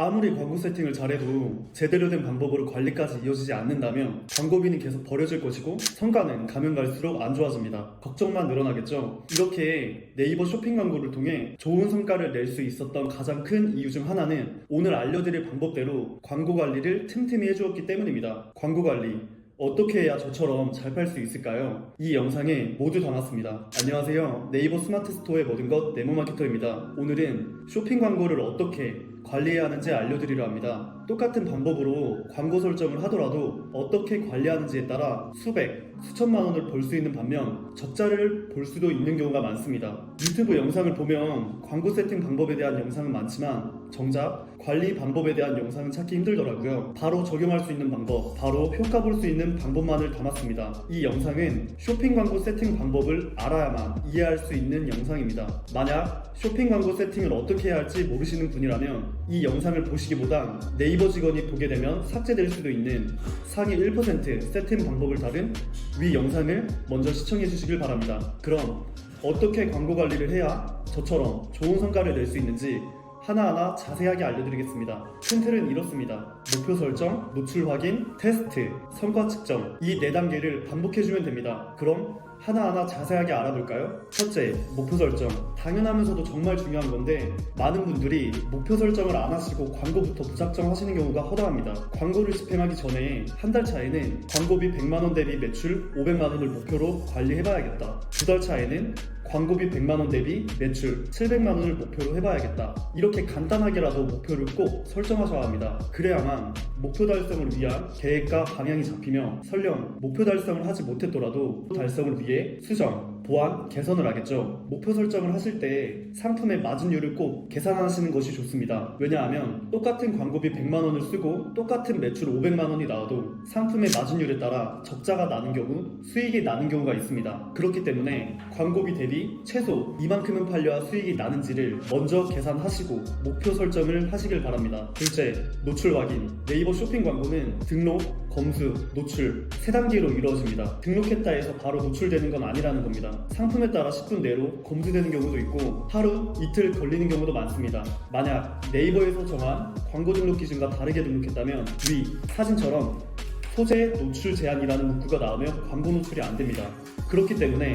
아무리 광고 세팅을 잘해도 제대로 된 방법으로 관리까지 이어지지 않는다면 광고비는 계속 버려질 것이고 성과는 가면 갈수록 안 좋아집니다. 걱정만 늘어나겠죠. 이렇게 네이버 쇼핑 광고를 통해 좋은 성과를 낼 수 있었던 가장 큰 이유 중 하나는 오늘 알려드릴 방법대로 광고 관리를 틈틈이 해주었기 때문입니다. 광고 관리 어떻게 해야 저처럼 잘 팔 수 있을까요? 이 영상에 모두 담았습니다. 안녕하세요. 네이버 스마트 스토어의 모든 것 네모마케터입니다. 오늘은 쇼핑 광고를 어떻게 관리해야 하는지 알려드리려 합니다. 똑같은 방법으로 광고 설정을 하더라도 어떻게 관리하는지에 따라 수백, 수천만 원을 벌 수 있는 반면 적자를 볼 수도 있는 경우가 많습니다. 유튜브 영상을 보면 광고 세팅 방법에 대한 영상은 많지만 정작 관리 방법에 대한 영상은 찾기 힘들더라고요. 바로 적용할 수 있는 방법, 바로 효과 볼 수 있는 방법만을 담았습니다. 이 영상은 쇼핑 광고 세팅 방법을 알아야만 이해할 수 있는 영상입니다. 만약 쇼핑 광고 세팅을 어떻게 해야 할지 모르시는 분이라면 이 영상을 보시기보단 네이버 직원이 보게 되면 삭제될 수도 있는 상위 1% 세팅 방법을 다룬 위 영상을 먼저 시청해 주시길 바랍니다. 그럼 어떻게 광고 관리를 해야 저처럼 좋은 성과를 낼 수 있는지 하나하나 자세하게 알려드리겠습니다. 큰 틀은 이렇습니다. 목표 설정, 노출 확인, 테스트, 성과 측정 이 4단계를 반복해주면 됩니다. 그럼 하나하나 자세하게 알아볼까요? 첫째, 목표 설정. 당연하면서도 정말 중요한 건데 많은 분들이 목표 설정을 안 하시고 광고부터 무작정 하시는 경우가 허다합니다. 광고를 집행하기 전에 한 달 차에는 광고비 100만원 대비 매출 500만원을 목표로 관리해봐야겠다. 2달 차에는 광고비 100만원 대비 매출 700만원을 목표로 해봐야겠다. 이렇게 간단하게라도 목표를 꼭 설정하셔야 합니다. 그래야만 목표 달성을 위한 계획과 방향이 잡히며 설령 목표 달성을 하지 못했더라도 달성을 위해 수정, 보완, 개선을 하겠죠. 목표 설정을 하실 때 상품의 마진율을 꼭 계산하시는 것이 좋습니다. 왜냐하면 똑같은 광고비 100만원을 쓰고 똑같은 매출 500만원이 나와도 상품의 마진율에 따라 적자가 나는 경우, 수익이 나는 경우가 있습니다. 그렇기 때문에 광고비 대비 최소 이만큼은 팔려야 수익이 나는지를 먼저 계산하시고 목표 설정을 하시길 바랍니다. 둘째, 노출 확인. 네이버 쇼핑 광고는 등록, 검수, 노출 3단계로 이루어집니다. 등록했다 해서 바로 노출되는 건 아니라는 겁니다. 상품에 따라 10분 내로 검수되는 경우도 있고 하루, 이틀 걸리는 경우도 많습니다. 만약 네이버에서 정한 광고 등록 기준과 다르게 등록했다면 위 사진처럼 소재 노출 제한이라는 문구가 나오면 광고 노출이 안 됩니다. 그렇기 때문에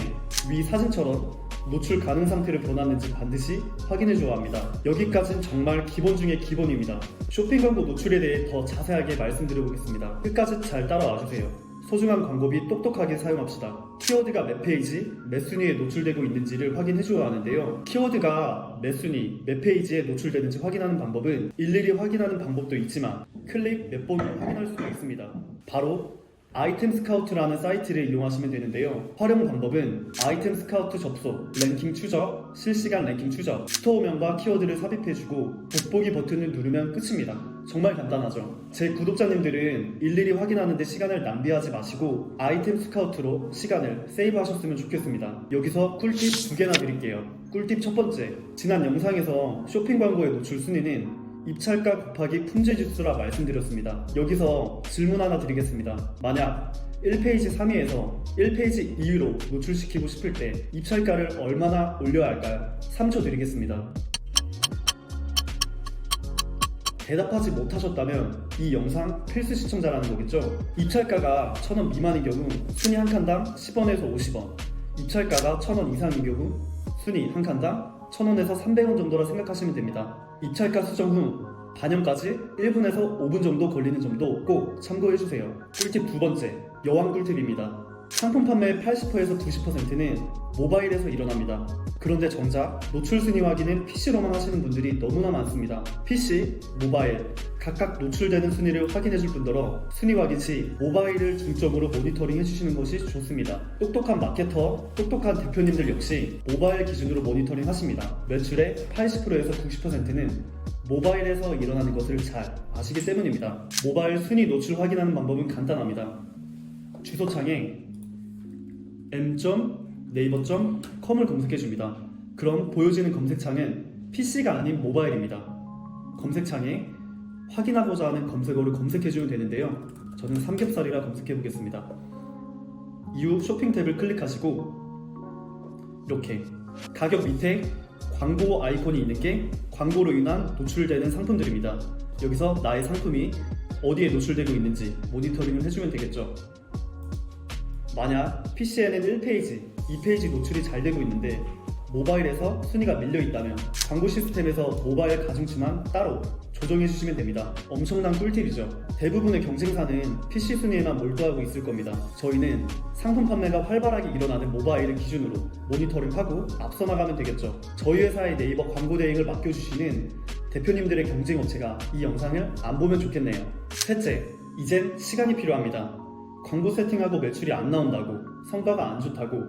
위 사진처럼 노출 가능 상태를 변환했는지 반드시 확인해 줘야 합니다. 여기까지는 정말 기본 중에 기본입니다. 쇼핑 광고 노출에 대해 더 자세하게 말씀드려 보겠습니다. 끝까지 잘 따라와 주세요. 소중한 광고비 똑똑하게 사용합시다. 키워드가 몇 페이지, 몇 순위에 노출되고 있는지를 확인해 줘야 하는데요. 키워드가 몇 순위, 몇 페이지에 노출되는지 확인하는 방법은 일일이 확인하는 방법도 있지만 클릭 몇 번으로 확인할 수도 있습니다. 바로 아이템 스카우트라는 사이트를 이용하시면 되는데요. 활용 방법은 아이템 스카우트 접속, 랭킹 추적, 실시간 랭킹 추적, 스토어명과 키워드를 삽입해주고 돋보기 버튼을 누르면 끝입니다. 정말 간단하죠? 제 구독자님들은 일일이 확인하는데 시간을 낭비하지 마시고 아이템 스카우트로 시간을 세이브하셨으면 좋겠습니다. 여기서 꿀팁 2개나 드릴게요. 꿀팁 첫 번째, 지난 영상에서 쇼핑 광고의 노출 순위는 입찰가 곱하기 품질지수라 말씀드렸습니다. 여기서 질문 하나 드리겠습니다. 만약 1페이지 3위에서 1페이지 2위로 노출시키고 싶을 때 입찰가를 얼마나 올려야 할까요? 3초 드리겠습니다. 대답하지 못하셨다면 이 영상 필수 시청자라는 거겠죠? 입찰가가 1,000원 미만인 경우 순위 한 칸당 10원에서 50원, 입찰가가 1,000원 이상인 경우 순위 한 칸당 1,000원에서 300원 정도라 생각하시면 됩니다. 입찰가 수정 후 반영까지 1분에서 5분 정도 걸리는 점도 꼭 참고해주세요. 꿀팁 두 번째, 여왕 꿀팁입니다. 상품 판매의 80%에서 90%는 모바일에서 일어납니다. 그런데 정작 노출 순위 확인은 PC로만 하시는 분들이 너무나 많습니다. PC, 모바일 각각 노출되는 순위를 확인해줄 뿐더러 순위 확인 시 모바일을 중점으로 모니터링 해주시는 것이 좋습니다. 똑똑한 마케터, 똑똑한 대표님들 역시 모바일 기준으로 모니터링 하십니다. 매출의 80%에서 90%는 모바일에서 일어나는 것을 잘 아시기 때문입니다. 모바일 순위 노출 확인하는 방법은 간단합니다. 주소창에 m.naver.com을 검색해줍니다. 그럼 보여지는 검색창은 PC가 아닌 모바일입니다. 검색창에 확인하고자 하는 검색어를 검색해주면 되는데요. 저는 삼겹살이라 검색해보겠습니다. 이후 쇼핑 탭을 클릭하시고 이렇게 가격 밑에 광고 아이콘이 있는 게 광고로 인한 노출되는 상품들입니다. 여기서 나의 상품이 어디에 노출되고 있는지 모니터링을 해주면 되겠죠. 만약 PC에는 1페이지, 2페이지 노출이 잘 되고 있는데 모바일에서 순위가 밀려 있다면 광고 시스템에서 모바일 가중치만 따로 조정해 주시면 됩니다. 엄청난 꿀팁이죠. 대부분의 경쟁사는 PC 순위에만 몰두하고 있을 겁니다. 저희는 상품 판매가 활발하게 일어나는 모바일을 기준으로 모니터링하고 앞서 나가면 되겠죠. 저희 회사의 네이버 광고 대행을 맡겨주시는 대표님들의 경쟁 업체가 이 영상을 안 보면 좋겠네요. 셋째, 이젠 시간이 필요합니다. 광고 세팅하고 매출이 안 나온다고, 성과가 안 좋다고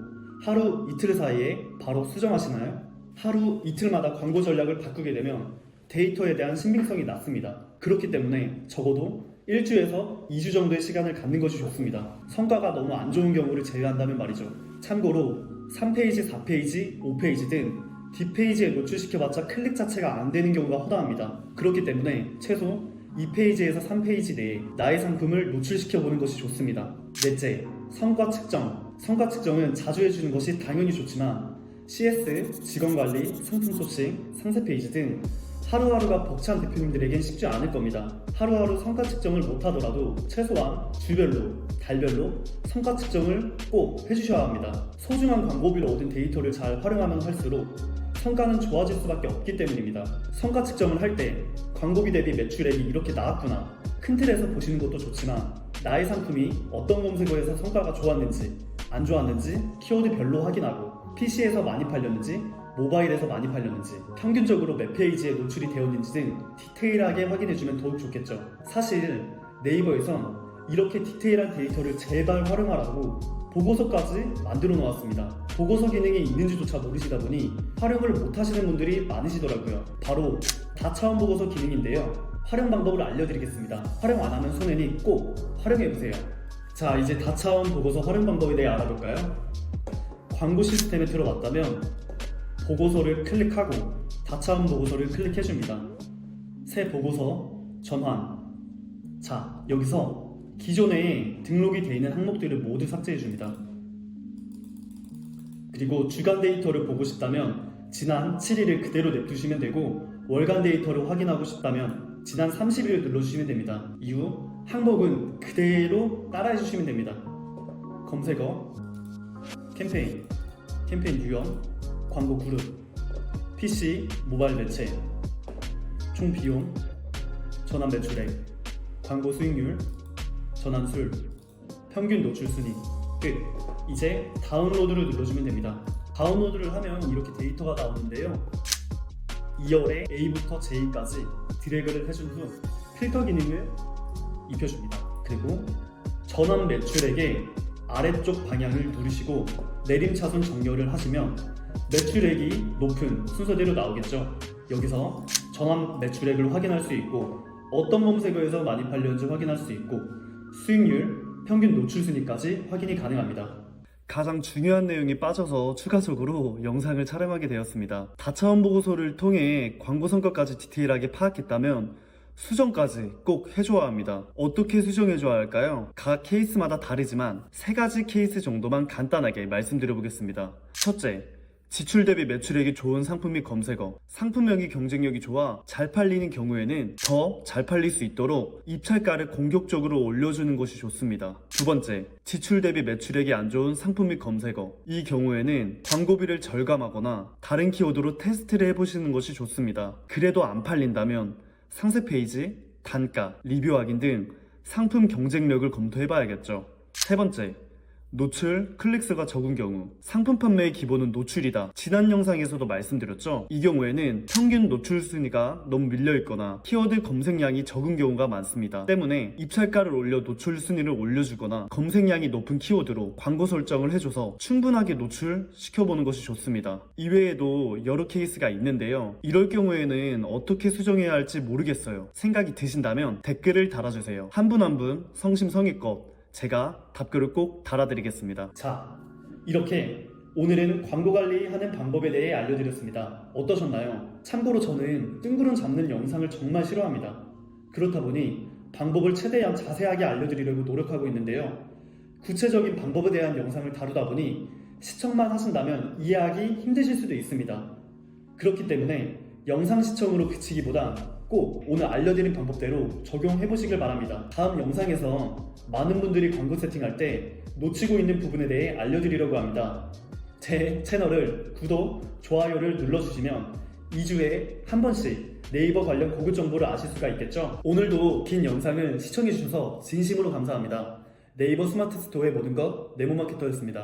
하루 이틀 사이에 바로 수정하시나요? 하루 이틀마다 광고 전략을 바꾸게 되면 데이터에 대한 신빙성이 낮습니다. 그렇기 때문에 적어도 1주에서 2주 정도의 시간을 갖는 것이 좋습니다. 성과가 너무 안 좋은 경우를 제외한다면 말이죠. 참고로 3페이지, 4페이지, 5페이지 등 뒷페이지에 노출시켜봤자 클릭 자체가 안 되는 경우가 허다합니다. 그렇기 때문에 최소 2페이지에서 3페이지 내에 나의 상품을 노출시켜보는 것이 좋습니다. 넷째, 성과 측정. 성과 측정은 자주 해주는 것이 당연히 좋지만 CS, 직원관리, 상품 소싱, 상세 페이지 등 하루하루가 벅찬 대표님들에겐 쉽지 않을 겁니다. 하루하루 성과 측정을 못하더라도 최소한 주별로, 달별로 성과 측정을 꼭 해주셔야 합니다. 소중한 광고비로 얻은 데이터를 잘 활용하면 할수록 성과는 좋아질 수밖에 없기 때문입니다. 성과 측정을 할 때 광고비 대비 매출액이 이렇게 나왔구나, 큰 틀에서 보시는 것도 좋지만 나의 상품이 어떤 검색어에서 성과가 좋았는지 안 좋았는지 키워드별로 확인하고 PC에서 많이 팔렸는지 모바일에서 많이 팔렸는지 평균적으로 몇 페이지에 노출이 되었는지 등 디테일하게 확인해주면 더욱 좋겠죠. 사실 네이버에선 이렇게 디테일한 데이터를 제발 활용하라고 보고서까지 만들어 놓았습니다. 보고서 기능이 있는지조차 모르시다 보니 활용을 못하시는 분들이 많으시더라고요. 바로 다차원 보고서 기능인데요. 활용 방법을 알려드리겠습니다. 활용 안 하면 손해니 꼭 활용해보세요. 자, 이제 다차원 보고서 활용 방법에 대해 알아볼까요? 광고 시스템에 들어왔다면 보고서를 클릭하고 다차원 보고서를 클릭해줍니다. 새 보고서 전환. 자, 여기서 기존에 등록이 되어 있는 항목들을 모두 삭제해줍니다. 그리고 주간 데이터를 보고 싶다면 지난 7일을 그대로 냅두시면 되고, 월간 데이터를 확인하고 싶다면 지난 30일을 눌러주시면 됩니다. 이후 항목은 그대로 따라해주시면 됩니다. 검색어, 캠페인, 캠페인 유형, 광고 그룹, PC, 모바일 매체, 총 비용, 전환 매출액, 광고 수익률, 전환술, 평균 노출 순위, 끝. 이제 다운로드를 눌러주면 됩니다. 다운로드를 하면 이렇게 데이터가 나오는데요. 2열에 A부터 J까지 드래그를 해준 후 필터 기능을 입혀줍니다. 그리고 전환 매출액의 아래쪽 방향을 누르시고 내림차순 정렬을 하시면 매출액이 높은 순서대로 나오겠죠. 여기서 전환 매출액을 확인할 수 있고 어떤 검색어에서 많이 팔렸는지 확인할 수 있고 수익률, 평균 노출 순위까지 확인이 가능합니다. 가장 중요한 내용이 빠져서 추가적으로 영상을 촬영하게 되었습니다. 다차원 보고서를 통해 광고 성과까지 디테일하게 파악했다면 수정까지 꼭 해줘야 합니다. 어떻게 수정해줘야 할까요? 각 케이스마다 다르지만 3가지 케이스 정도만 간단하게 말씀드려 보겠습니다. 첫째, 지출 대비 매출액이 좋은 상품 및 검색어, 상품명이 경쟁력이 좋아 잘 팔리는 경우에는 더 잘 팔릴 수 있도록 입찰가를 공격적으로 올려주는 것이 좋습니다. 두 번째, 지출 대비 매출액이 안 좋은 상품 및 검색어, 이 경우에는 광고비를 절감하거나 다른 키워드로 테스트를 해보시는 것이 좋습니다. 그래도 안 팔린다면 상세 페이지, 단가, 리뷰 확인 등 상품 경쟁력을 검토해봐야겠죠. 세 번째, 노출, 클릭수가 적은 경우, 상품 판매의 기본은 노출이다. 지난 영상에서도 말씀드렸죠. 이 경우에는 평균 노출 순위가 너무 밀려있거나 키워드 검색량이 적은 경우가 많습니다. 때문에 입찰가를 올려 노출 순위를 올려주거나 검색량이 높은 키워드로 광고 설정을 해줘서 충분하게 노출시켜보는 것이 좋습니다. 이외에도 여러 케이스가 있는데요. 이럴 경우에는 어떻게 수정해야 할지 모르겠어요. 생각이 드신다면 댓글을 달아주세요. 한 분 한 분 성심성의껏 제가 답글을 꼭 달아드리겠습니다. 자, 이렇게 오늘은 광고 관리하는 방법에 대해 알려드렸습니다. 어떠셨나요? 참고로 저는 뜬구름 잡는 영상을 정말 싫어합니다. 그렇다 보니 방법을 최대한 자세하게 알려드리려고 노력하고 있는데요. 구체적인 방법에 대한 영상을 다루다 보니 시청만 하신다면 이해하기 힘드실 수도 있습니다. 그렇기 때문에 영상 시청으로 그치기보다 꼭 오늘 알려드린 방법대로 적용해보시길 바랍니다. 다음 영상에서 많은 분들이 광고 세팅할 때 놓치고 있는 부분에 대해 알려드리려고 합니다. 제 채널을 구독, 좋아요를 눌러주시면 2주에 한 번씩 네이버 관련 고급 정보를 아실 수가 있겠죠? 오늘도 긴 영상을 시청해주셔서 진심으로 감사합니다. 네이버 스마트 스토어의 모든 것 네모마케터였습니다.